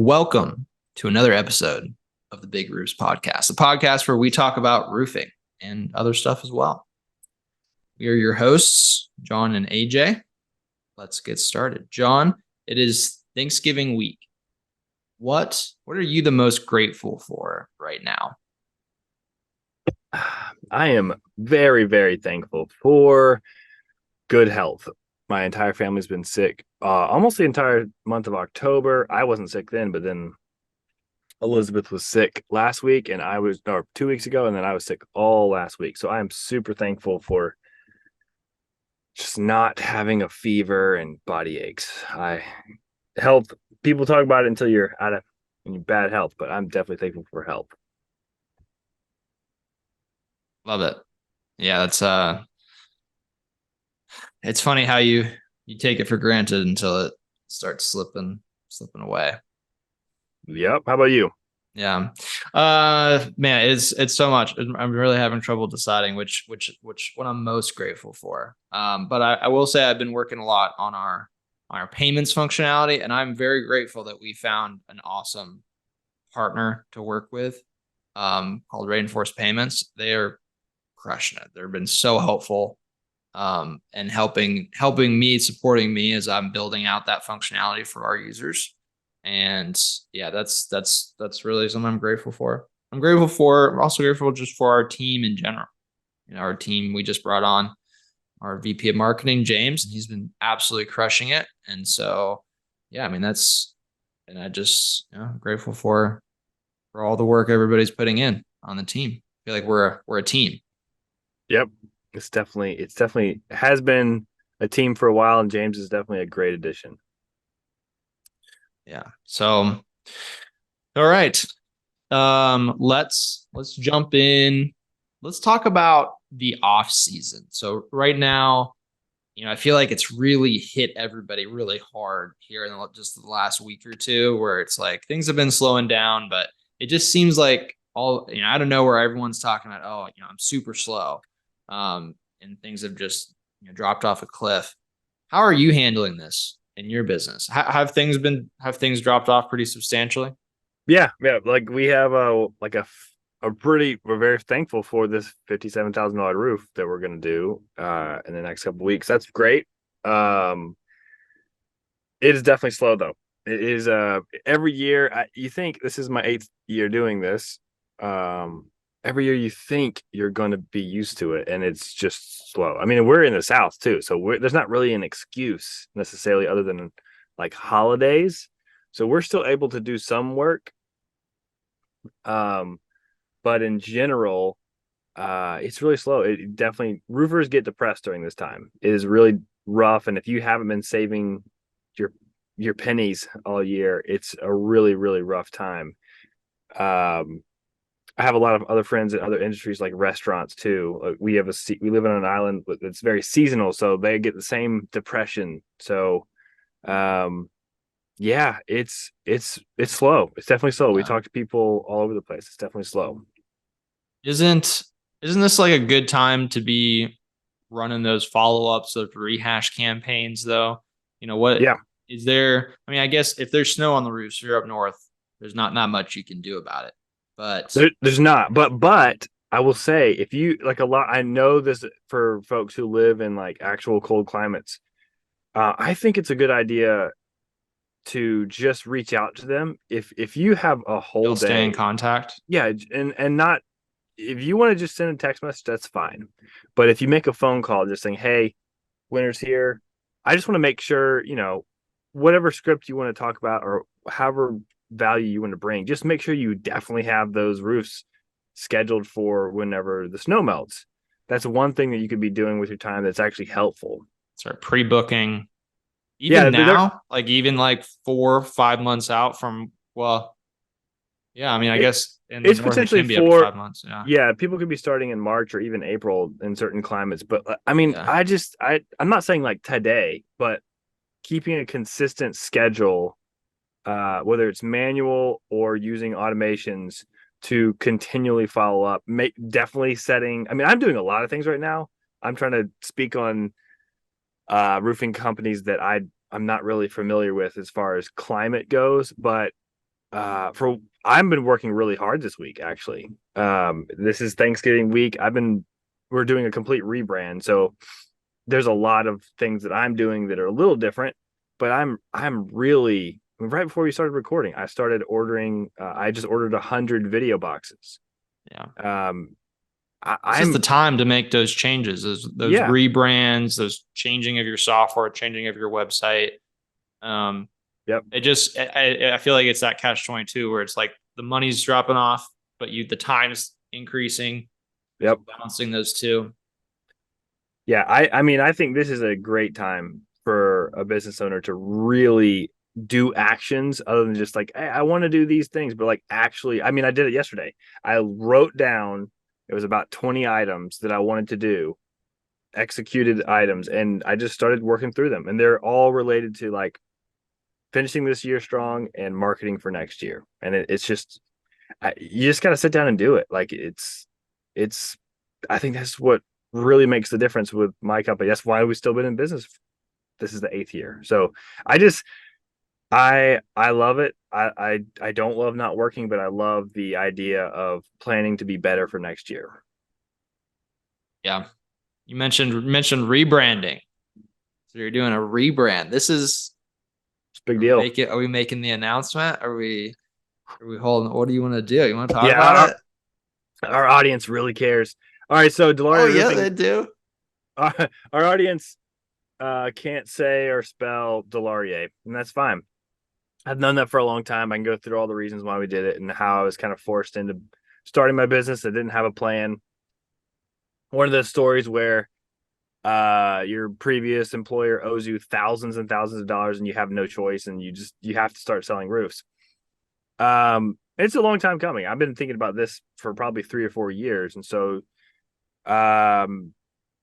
Welcome to another episode of the Big Roofs Podcast, the podcast where we talk about roofing and other stuff as well. We are your hosts, John and AJ. Let's get started. John, it is Thanksgiving week. What are you the most grateful for right now? I am very, very thankful for good health. My entire family's been sick almost the entire month of October. I wasn't sick then, but then Elizabeth was sick last week, and or 2 weeks ago, and then I was sick all last week. So I am super thankful for just not having a fever and body aches. Health, people talk about it until you're in bad health, but I'm definitely thankful for health. Love it. Yeah, it's funny how you take it for granted until it starts slipping away. Yep. How about you? Yeah. Man, it's so much. I'm really having trouble deciding which what I'm most grateful for. But I will say I've been working a lot on our payments functionality, and I'm very grateful that we found an awesome partner to work with, called Reinforced Payments. They are crushing it. They've been so helpful, and helping me, supporting me as I'm building out that functionality for our users. And yeah, that's really something I'm grateful for. I'm also grateful just for our team in general. Our team, we just brought on our VP of marketing, James, and he's been absolutely crushing it. And so, yeah, I mean, and I just, I'm grateful for all the work everybody's putting in on the team. I feel like we're a team. Yep. It's definitely has been a team for a while, and James is definitely a great addition. Yeah. So, all right. Let's jump in. Let's talk about the off season. So right now, I feel like it's really hit everybody really hard here in just the last week or two, where it's like things have been slowing down, but it just seems like I don't know, where everyone's talking about, oh, I'm super slow. And things have just dropped off a cliff. How are you handling this in your business? Have things dropped off pretty substantially? Yeah. Like we have we're very thankful for this $57,000 roof that we're going to do in the next couple of weeks. That's great. It is definitely slow though. It is every year. You think this is my 8th year doing this. Every year you think you're going to be used to it, and it's just slow. I mean, we're in the South too, so there's not really an excuse necessarily other than like holidays. So we're still able to do some work. But in general, it's really slow. It definitely, roofers get depressed during this time. It is really rough, and if you haven't been saving your pennies all year, it's a really, really rough time. I have a lot of other friends in other industries like restaurants too. We live on an island that's very seasonal, so they get the same depression. So, yeah, it's slow. It's definitely slow. We Yeah. talk to people all over the place. It's definitely slow. Isn't this like a good time to be running those follow-ups of rehash campaigns though? What Yeah, is there? I mean, I guess if there's snow on the roofs, you're up north, there's not much you can do about it. But there's not, but I will say, if you like a lot, I know this for folks who live in like actual cold climates. I think it's a good idea to just reach out to them if you have a whole you'll stay in day. contact. Yeah, and not, if you want to just send a text message, that's fine. But if you make a phone call just saying, "Hey, winter's here. I just want to make sure, whatever script you want to talk about or however value you want to bring, just make sure you definitely have those roofs scheduled for whenever the snow melts." That's one thing that you could be doing with your time that's actually helpful. Start pre-booking Yeah, even now, like even like 4 or 5 months out from, well, yeah, I mean, I it, guess in the it's north it potentially can be up to 5 months. Yeah. yeah, people could be starting in March or even April in certain climates. But I mean, Yeah. I'm not saying like today, but keeping a consistent schedule, whether it's manual or using automations to continually follow up, definitely setting. I mean, I'm doing a lot of things right now. I'm trying to speak on roofing companies that I'm not really familiar with as far as climate goes, but for I've been working really hard this week actually. This is Thanksgiving week. We're doing a complete rebrand. So there's a lot of things that I'm doing that are a little different, but I'm really right before we started recording, I started ordering I just ordered 100 video boxes. Yeah. Um This is the I'm time to make those changes, those yeah, rebrands, those changing of your software, changing of your website. Um, yep, I feel like it's that catch 22 where it's like the money's dropping off, but the time's increasing. So yep. balancing those two. Yeah, I mean, I think this is a great time for a business owner to really do actions other than just like, hey, I want to do these things, but like actually, I mean, I did it yesterday. I wrote down it was about 20 items that I wanted to do, executed items, and I just started working through them. And they're all related to like finishing this year strong and marketing for next year. And it's just you just got to sit down and do it. Like it's I think that's what really makes the difference with my company. That's why we've still been in business. This is the 8th year. So I just I love it. I don't love not working, but I love the idea of planning to be better for next year. Yeah. You mentioned rebranding. So you're doing a rebrand. This is It's a big deal. are we making the announcement? Are we holding what do you want to do? You want to talk Yeah, about it? our audience really cares. All right, so Oh DeLaurier yeah, they Roofing, do. our audience can't say or spell DeLaurier, and that's fine. I've known that for a long time. I can go through all the reasons why we did it and how I was kind of forced into starting my business. I didn't have a plan. One of those stories where your previous employer owes you thousands and thousands of dollars and you have no choice and you have to start selling roofs. It's a long time coming. I've been thinking about this for probably 3 or 4 years. And so um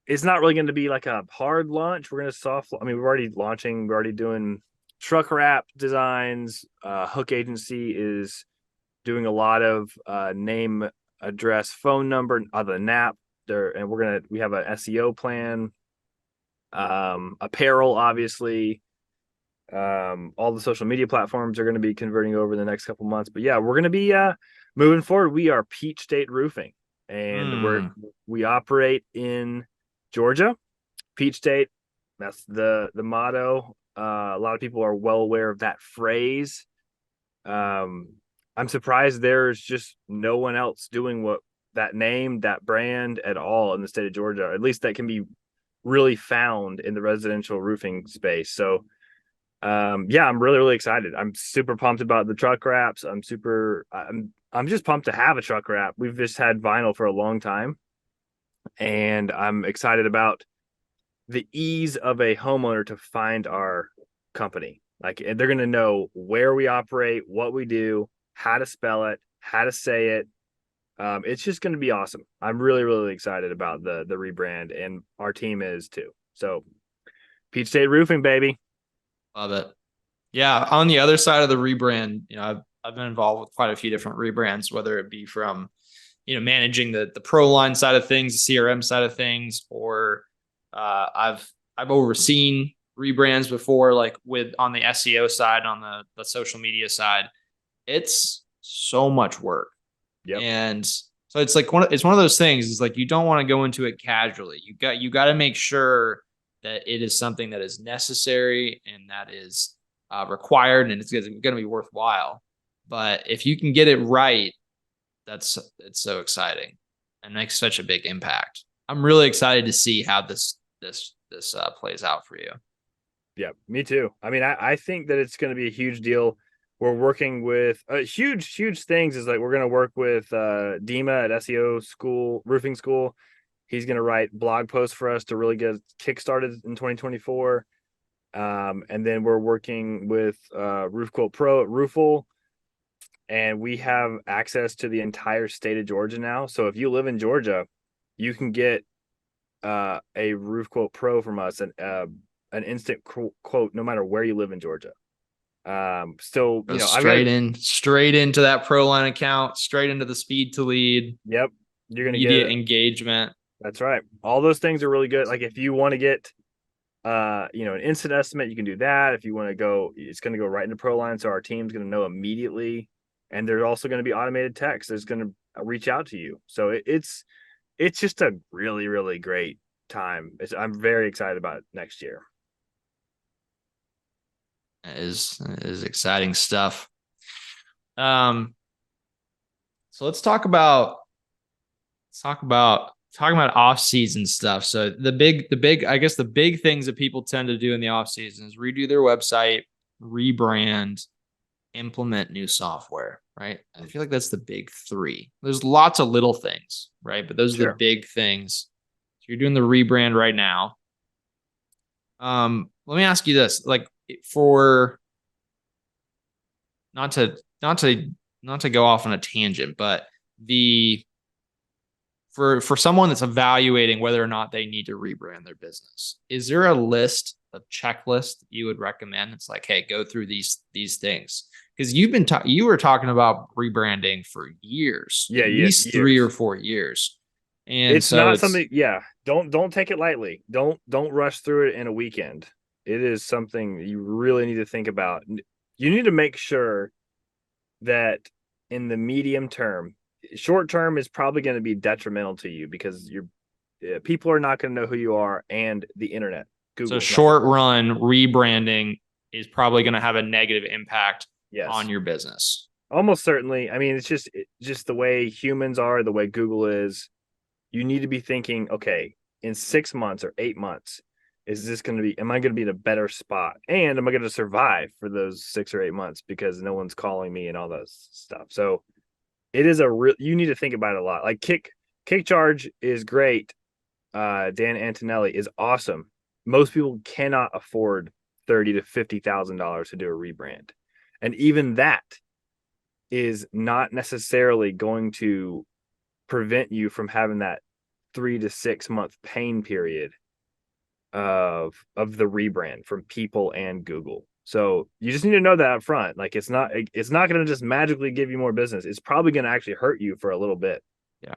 it's not really going to be like a hard launch. We're going to soft. I mean, we're already launching. We're already doing truck wrap designs. Hook Agency is doing a lot of name, address, phone number, the NAP. There, and we have an SEO plan. Apparel, obviously. All the social media platforms are going to be converting over in the next couple months. But yeah, we're going to be moving forward. We are Peach State Roofing, and we operate in Georgia, Peach State. That's the motto. A lot of people are well aware of that phrase. I'm surprised there's just no one else doing what that name, that brand at all in the state of Georgia. At least that can be really found in the residential roofing space. So yeah, I'm really excited. I'm super pumped about the truck wraps. I'm just pumped to have a truck wrap. We've just had vinyl for a long time, and I'm excited about the ease of a homeowner to find our company. Like they're going to know where we operate, what we do, how to spell it, how to say it. It's just going to be awesome. I'm really excited about the rebrand, and our team is too. So Peach State Roofing, baby. Love it. Yeah, on the other side of the rebrand, I've been involved with quite a few different rebrands, whether it be from managing the ProLine side of things, the CRM side of things, or I've overseen rebrands before, like with on the SEO side, on the social media side. It's so much work. Yep. And so it's like it's one of those things. It's like you don't want to go into it casually. You got to make sure that it is something that is necessary and that is required, and it's going to be worthwhile. But if you can get it right, it's so exciting and makes such a big impact. I'm really excited to see how this plays out for you. Yeah, me too. I mean, I think that it's going to be a huge deal. We're working with huge things is like we're going to work with Dima at SEO school, roofing school. He's going to write blog posts for us to really get kickstarted in 2024. And then we're working with Roof Quote Pro at Roofle, and we have access to the entire state of Georgia now. So if you live in Georgia, you can get a Roof Quote Pro from us, and an instant quote no matter where you live in Georgia. Still, straight into that ProLine account, straight into the speed to lead. Yep, you're gonna get get engagement. That's right. All those things are really good. Like if you want to get an instant estimate, you can do that. If you want to go, it's going to go right into ProLine, so our team's going to know immediately And there's also going to be automated text that's going to reach out to you. So it's just a really, really great time. I'm very excited about next year. Is exciting stuff. Um, so talking about off season stuff. So I guess the big things that people tend to do in the off season is redo their website, rebrand, implement new software, right? I feel like that's the big three. There's lots of little things, right? But those are the Sure. big things. So you're doing the rebrand right now. Let me ask you this, like for not to not to not to go off on a tangent, but the for someone that's evaluating whether or not they need to rebrand their business, is there a list of checklist you would recommend? It's like, hey, go through these things because you were talking about rebranding for years, Yeah, at yeah, least 3 or 4 years, and it's so not it's something. Yeah, don't take it lightly. Don't rush through it in a weekend. It is something you really need to think about. You need to make sure that in the medium term, short term is probably going to be detrimental to you because people are not going to know who you are, and the internet, so Google's not going short to. run rebranding is probably going to have a negative impact on Yes, your business. almost certainly. I mean, it's just the way humans are, the way Google is. You need to be thinking, okay, in 6 months or 8 months, is this going to be, am I going to be in a better spot? And am I going to survive for those 6 or 8 months because no one's calling me and all that stuff? So it is you need to think about it a lot. Like kick charge is great. Dan Antonelli is awesome. Most people cannot afford $30,000 to $50,000 to do a rebrand. And even that is not necessarily going to prevent you from having that 3 to 6 month pain period of the rebrand from people and Google. So you just need to know that up front. Like it's not going to just magically give you more business. It's probably going to actually hurt you for a little bit. Yeah.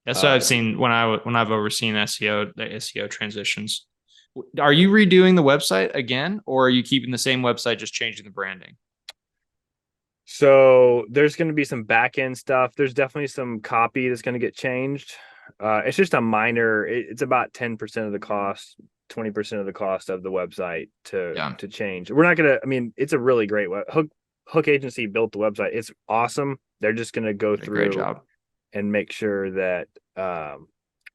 That's what I've To seen when I've overseen the SEO transitions. Are you redoing the website again, or are you keeping the same website, just changing the branding? So there's going to be some back end stuff. There's definitely some copy that's going to get changed. It's just a minor. It's about 10% of the cost, 20% of the cost of the website to Yeah, to change. We're not gonna. I mean, it's a really great Hook Agency built the website. It's awesome. They're just going to go did a great through job. and make sure that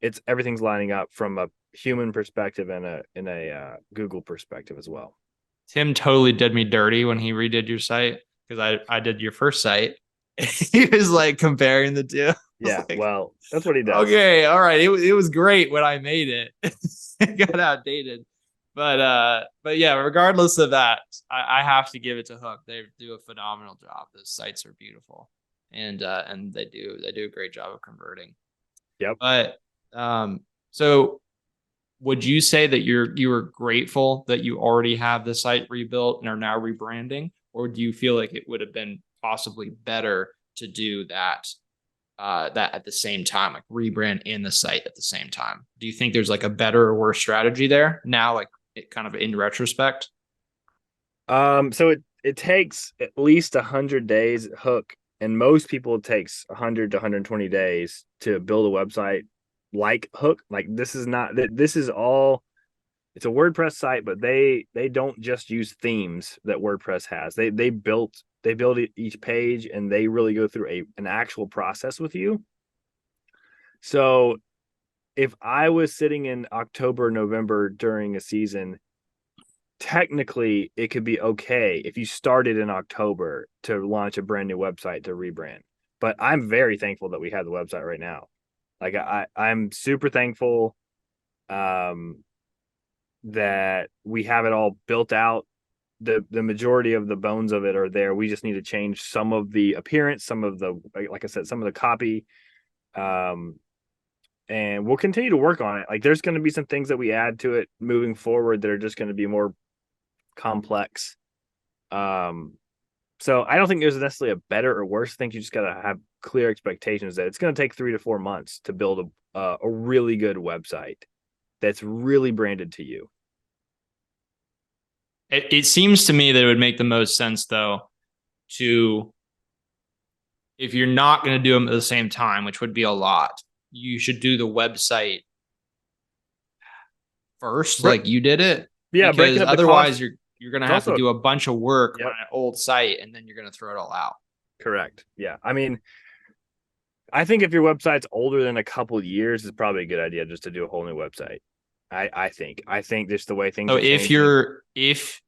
it's everything's lining up from a human perspective and a Google perspective as well. Tim totally did me dirty when he redid your site because I did your first site. He was like comparing the two. I was Yeah, like, well, that's what he does. okay, all right. It was great when I made it. It got outdated. But yeah, regardless of that, I have to give it to Hook. They do a phenomenal job. Those sites are beautiful. And they do a great job of converting. Yep. But so would you say that you were grateful that you already have the site rebuilt and are now rebranding, or do you feel like it would have been possibly better to do that at the same time, like rebrand in the site at the same time? Do you think there's like a better or worse strategy there now, like it kind of in retrospect? So it takes at least 100 days Hook, and most people it takes 100 to 120 days to build a website like Hook. Like this is all. It's a WordPress site, but they don't just use themes that WordPress has. They build each page, and they really go through an actual process with you. So if I was sitting in October, November during a season, technically it could be okay if you started in October to launch a brand new website to rebrand. But I'm very thankful that we have the website right now. Like I'm super thankful that we have it all built out. The majority of the bones of it are there. We just need to change some of the appearance, some of the, like I said, some of the copy. Um, and we'll continue to work on it. Like there's going to be some things that we add to it moving forward that are just going to be more complex. Um, so I don't think there's necessarily a better or worse. I think you just got to have clear expectations that it's going to take 3 to 4 months to build a really good website that's really branded to you. It seems to me that it would make the most sense though to if you're not going to do them at the same time, which would be a lot, you should do the website first, like you did it, Yeah, breaking because up the cost. otherwise you're going to It's have to also, do a bunch of work on yep, an old site, and then you're going to throw it all out. correct. Yeah. I mean, I think if your website's older than a couple years, it's probably a good idea just to do a whole new website. I think just the way things So are changing. if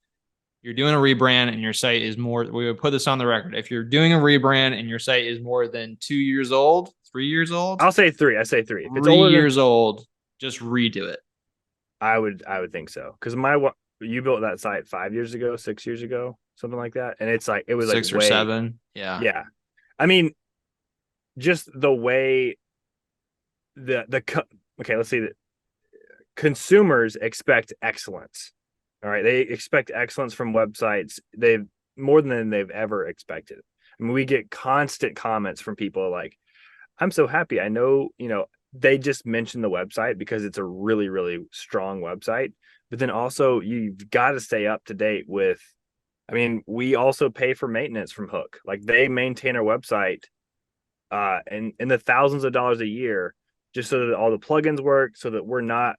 you're doing a rebrand and your site is more, we would put this on the record. If you're doing a rebrand and your site is more than 2 years old, 3 years old, I'll say three. I say three. If it's three older than, years old, just redo it. I would think so. Because you built that site 5 years ago, 6 years ago, something like that, and it's like it was like 6 or 7. Yeah. yeah. I mean, just the way okay, let's see that consumers expect excellence. All right, they expect excellence from websites. They've more than they've ever expected. I mean, we get constant comments from people like, "I'm so happy. I know, they just mentioned the website because it's a really, really strong website. But then also you've got to stay up to date with. I mean, we also pay for maintenance from Hook. Like they maintain our website, and in the thousands of dollars a year, just so that all the plugins work, so that we're not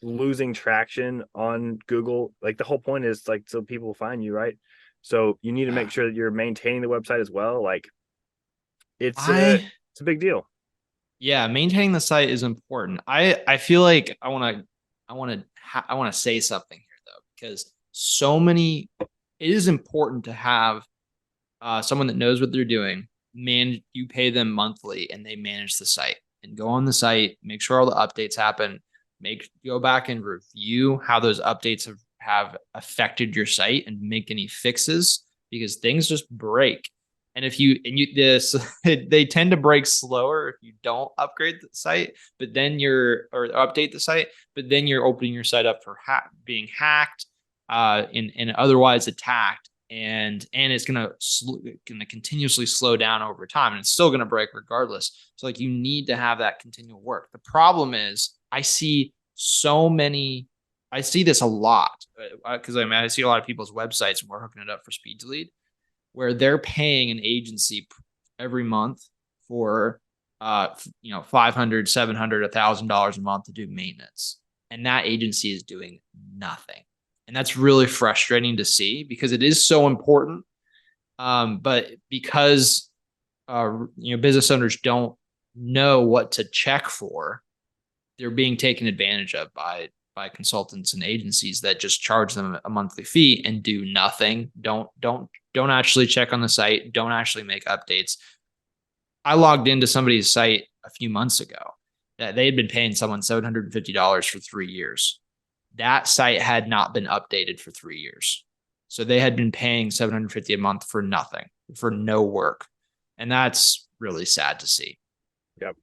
losing traction on Google. Like the whole point is like so people find you, right? So you need to make sure that you're maintaining the website as well. Like I it's a big deal. Yeah, maintaining the site is important. I feel like I want to say something here though, because it is important to have someone that knows what they're doing. Man, you pay them monthly and they manage the site and go on the site, make sure all the updates happen, go back and review how those updates have affected your site and make any fixes, because things just break. And if you and you this they tend to break slower if you don't upgrade the site, but then or update the site, but then you're opening your site up for being hacked, and otherwise attacked, and it's gonna continuously slow down over time, and it's still gonna break regardless. So like you need to have that continual work. The problem is I see this a lot, because I see a lot of people's websites and we're hooking it up for speed to lead, where they're paying an agency every month for 500, 700, $1,000 a month to do maintenance, and that agency is doing nothing. And that's really frustrating to see because it is so important. But because business owners don't know what to check for, they're being taken advantage of by consultants and agencies that just charge them a monthly fee and do nothing. Don't actually check on the site. Don't actually make updates. I logged into somebody's site a few months ago that they had been paying someone $750 for 3 years. That site had not been updated for 3 years. So they had been paying $750 a month for nothing, for no work. And that's really sad to see. Yep.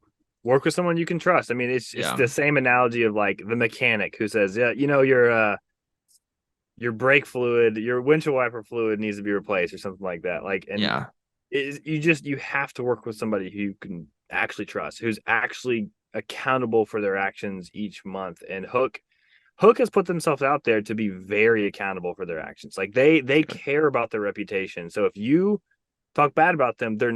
Work with someone you can trust. I mean, it's the same analogy of like the mechanic who says, yeah, your brake fluid, your windshield wiper fluid needs to be replaced or something like that. Like, and yeah, you have to work with somebody who you can actually trust, who's actually accountable for their actions each month. And Hook has put themselves out there to be very accountable for their actions. Like they care about their reputation. So if you talk bad about them, they're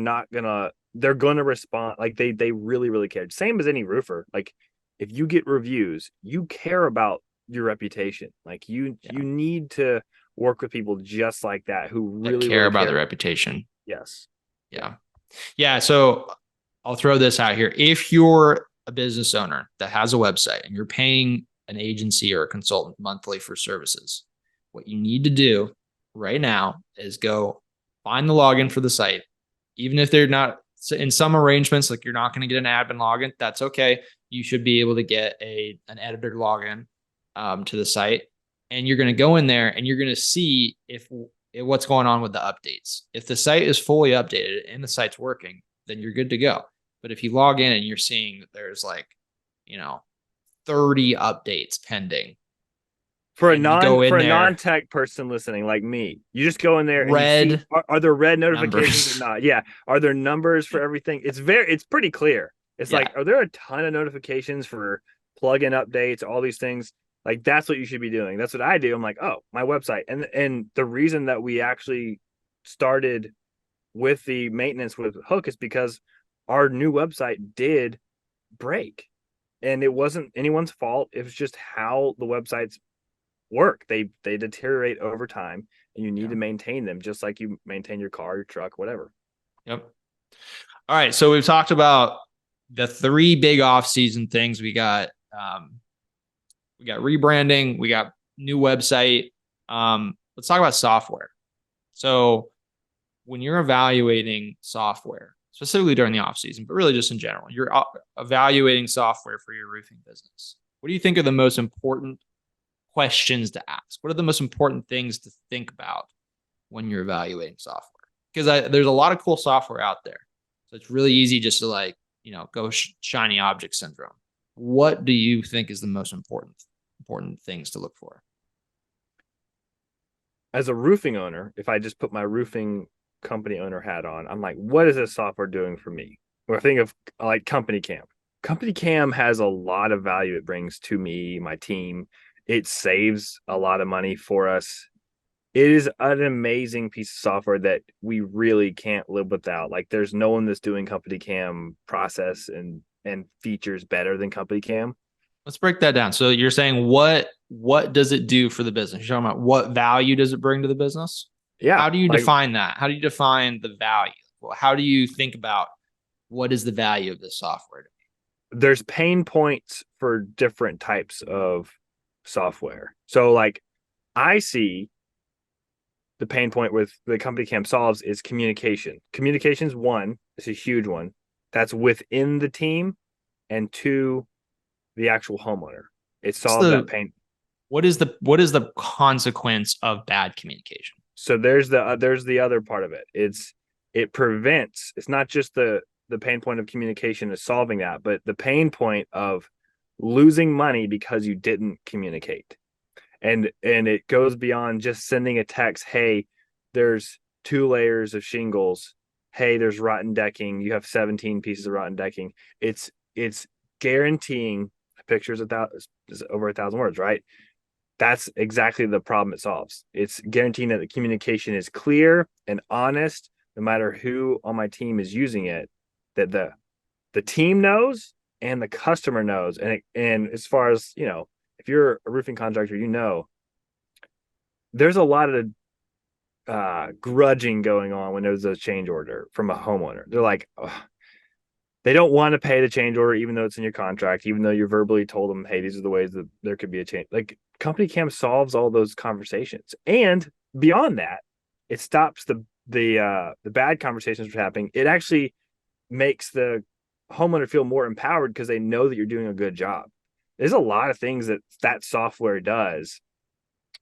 gonna respond. Like they really, really care. Same as any roofer. Like if you get reviews, you care about your reputation. Like you need to work with people just like that who really, care really about care. their reputation. Yes. Yeah. So I'll throw this out here. If you're a business owner that has a website and you're paying an agency or a consultant monthly for services, what you need to do right now is go find the login for the site. Even if they're not in some arrangements, like you're not going to get an admin login, that's okay. You should be able to get an editor login to the site, and you're going to go in there and you're going to see if what's going on with the updates. If the site is fully updated and the site's working, then you're good to go. But if you log in and you're seeing that there's 30 updates pending for a non-tech person listening like me, you just go in there and you see, are there red notifications or not? Yeah. Are there numbers for everything? It's pretty clear. It's like, are there a ton of notifications for plugin updates, all these things? Like that's what you should be doing. That's what I do. I'm like, oh, my website. And the reason that we actually started with the maintenance with Hook is because our new website did break, and it wasn't anyone's fault. It was just how the websites work. They deteriorate over time, and you need Yeah. to maintain them just like you maintain your car, your truck, whatever. Yep. All right. So we've talked about the three big off-season things. We got rebranding, we got new website. Let's talk about software. So when you're evaluating software, specifically during the off season, but really just in general, you're evaluating software for your roofing business. What do you think are the most important questions to ask? What are the most important things to think about when you're evaluating software? Because there's a lot of cool software out there. So it's really easy just to go shiny object syndrome. What do you think is the most important things to look for? As a roofing owner, if I just put my roofing company owner hat on, I'm like, what is this software doing for me? Or I think of like Company Cam. Company Cam has a lot of value it brings to me, my team. It saves a lot of money for us. It is an amazing piece of software that we really can't live without. Like there's no one that's doing Company Cam process and features better than Company Cam. Let's break that down. So you're saying what does it do for the business? You're talking about what value does it bring to the business? Yeah, How do you like define that? How do you define the value? Well, how do you think about what is the value of this software? there's pain points for different types of software. So like I see the pain point with the Company Cam solves is communication. Communication's one, it's a huge one. That's within the team, and two, the actual homeowner. It What's solves that the pain. what is the consequence of bad communication? So there's the other part of it. It prevents. It's not just the pain point of communication is solving that, but the pain point of losing money because you didn't communicate. And it goes beyond just sending a text, hey, there's 2 layers of shingles, hey, there's rotten decking, you have 17 pieces of rotten decking. It's guaranteeing pictures is over 1,000 words, right? That's exactly the problem it solves. It's guaranteeing that the communication is clear and honest, no matter who on my team is using it, that the team knows and the customer knows. And as far as if you're a roofing contractor, there's a lot of grudging going on when there's a change order from a homeowner. They're like, ugh, they don't want to pay the change order, even though it's in your contract, even though you're verbally told them, hey, these are the ways that there could be a change. Like Company Cam solves all those conversations. And beyond that, it stops the bad conversations from happening. It actually makes the homeowner feel more empowered because they know that you're doing a good job. There's a lot of things that software does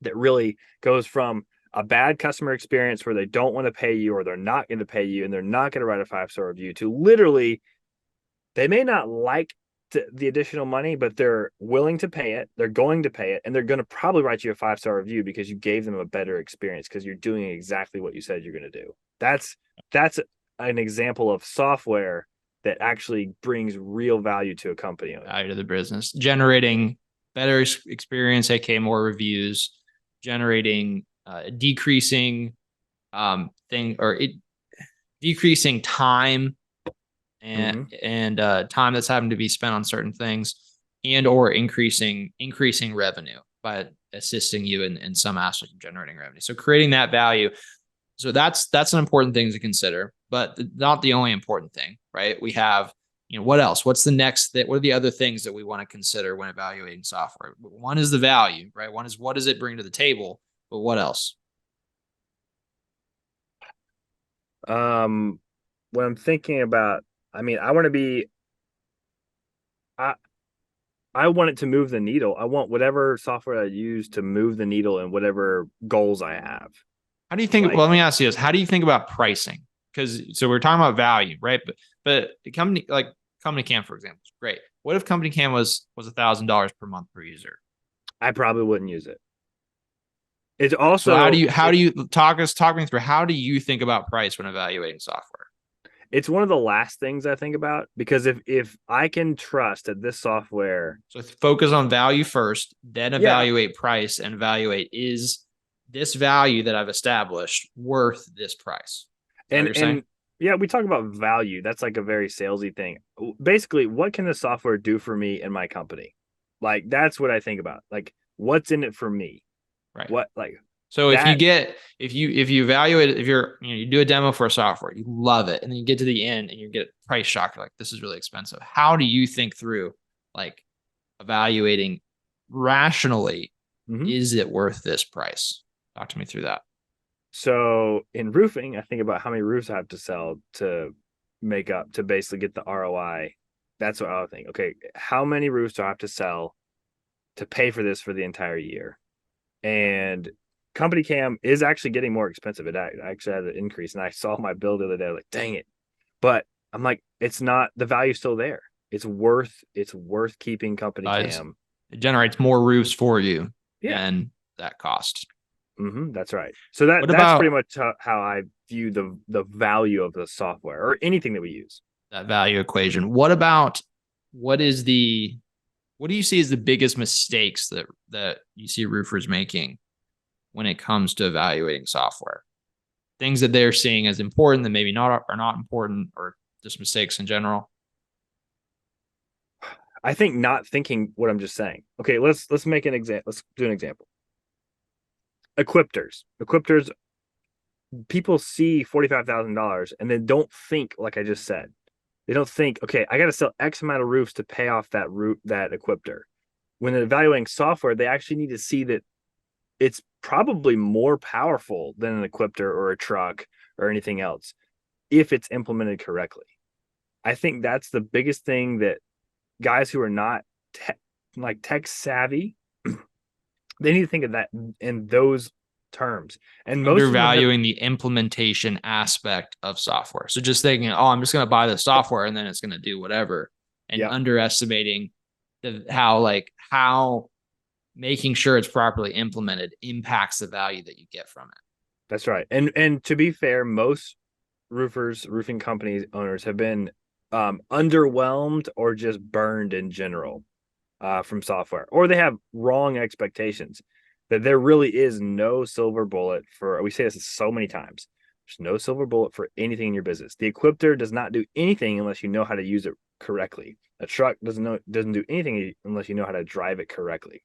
that really goes from a bad customer experience where they don't want to pay you or they're not going to pay you and they're not going to write a 5-star review to literally they may not like the additional money, but they're willing to pay it. They're going to pay it, and they're going to probably write you a 5-star review because you gave them a better experience because you're doing exactly what you said you're going to do. That's an example of software that actually brings real value to a company. Value to the business, generating better experience, aka more reviews, generating decreasing decreasing time and time that's having to be spent on certain things, and or increasing revenue by assisting you in some aspect of generating revenue. So creating that value. So that's an important thing to consider, but not the only important thing, right? We have, what else? What's the next? What are the other things that we want to consider when evaluating software? One is the value, right? One is what does it bring to the table, but what else? When I'm thinking about, I mean, I I want it to move the needle. I want whatever software I use to move the needle and whatever goals I have. How do you think? Like, Well, let me ask you this: how do you think about pricing? Because so we're talking about value, right? But the company like Company Cam, for example, is great. What if Company Cam was $1,000 per month per user? I probably wouldn't use it. It's So how do also you talk me through how do you think about price when evaluating software? it's one of the last things I think about because if I can trust that this software, So focus on value first, then yeah, evaluate price and evaluate is this value that I've established worth this price? what And you're saying? yeah, we talk about value. That's like a very salesy thing. Basically, what can the software do for me in my company? Like that's what I think about. Like what's in it for me? Right. What like So if you that get if you evaluate it, if you're you do a demo for a software, you love it, and then you get to the end and you get price shock, you're like, this is really expensive. How do you think through like evaluating rationally, Mhm. is it worth this price? Talk to me through that. So in roofing, I think about how many roofs I have to sell to make up to basically get the ROI. That's what I would think. Okay, how many roofs do I have to sell to pay for this for the entire year? And company cam is actually getting more expensive. It actually had an increase, and I saw my bill the other day. Like, dang it! But I'm like, it's not the value's still there. It's worth keeping company Guys, cam. it generates more roofs for you Yeah, than that cost. that's right. So that What that's pretty about much how I view the value of the software or anything that we use. that value equation? What about what is the what do you see as the biggest mistakes that you see roofers making when it comes to evaluating software? Things that they're seeing as important that maybe not are not important, or just mistakes in general. I think not thinking what I'm just saying. Okay, let's make an example. Let's do an example. Equipters. People see $45,000 and then don't think like I just said. They don't think, okay, I got to sell X amount of roofs to pay off that equipter. When they're evaluating software, they actually need to see that it's probably more powerful than an equipter or a truck or anything else if it's implemented correctly. I think that's the biggest thing that guys who are not tech savvy, they need to think of that in those terms. And most of them have, Undervaluing the implementation aspect of software. So just thinking, oh, I'm just going to buy the software and then it's going to do whatever, and yeah, underestimating how making sure it's properly implemented impacts the value that you get from it. that's right. And to be fair, most roofing companies, owners have been underwhelmed or just burned in general from software, or they have wrong expectations that there really is no silver bullet for. We say this so many times. There's no silver bullet for anything in your business. The equipter does not do anything unless you know how to use it correctly. A truck doesn't do anything unless you know how to drive it correctly.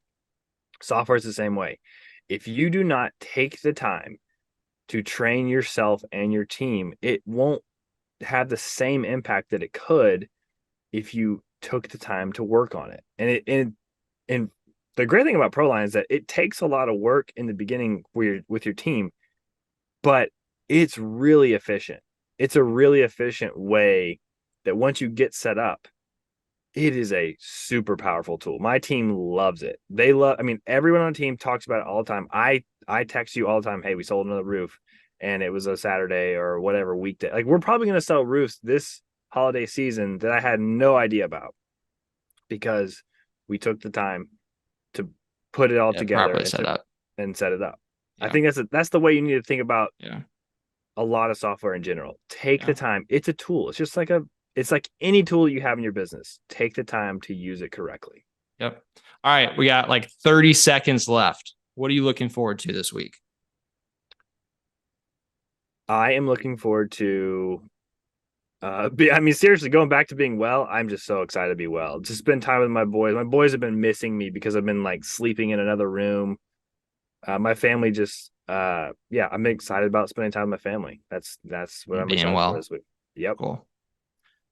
Software is the same way. If you do not take the time to train yourself and your team, it won't have the same impact that it could if you took the time to work on it. And the great thing about ProLine is that it takes a lot of work in the beginning with your team, but it's really efficient. It's a really efficient way that once you get set up, it is a super powerful tool. My team loves it. I mean, everyone on the team talks about it all the time. I text you all the time, hey, we sold another roof and it was a Saturday or whatever weekday. Like we're probably going to sell roofs this holiday season that I had no idea about because we took the time to put it all Yeah, together properly set up. and set it up. I Yeah. think that's the way you need to think about Yeah. a lot of software in general. Take the Yeah. time. It's a tool. It's like any tool you have in your business. Take the time to use it correctly. Yep. All right. We got like 30 seconds left. What are you looking forward to this week? I am looking forward to I mean, seriously, going back to being well, I'm just so excited to be well. To spend time with my boys. My boys have been missing me because I've been like sleeping in another room. My family just yeah, I'm excited about spending time with my family. That's what And I'm being excited for well. this week. Yep. Cool.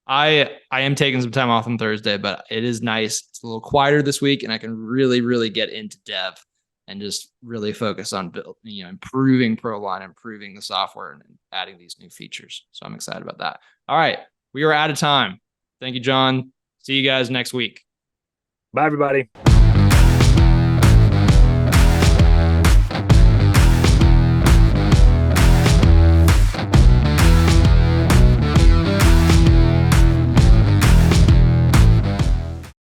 I am taking some time off on Thursday, but it is nice. It's a little quieter this week, and I can really get into dev and just really focus on improving ProLine, improving the software, and adding these new features. So I'm excited about that. All right, we are out of time. Thank you, John. See you guys next week. Bye everybody.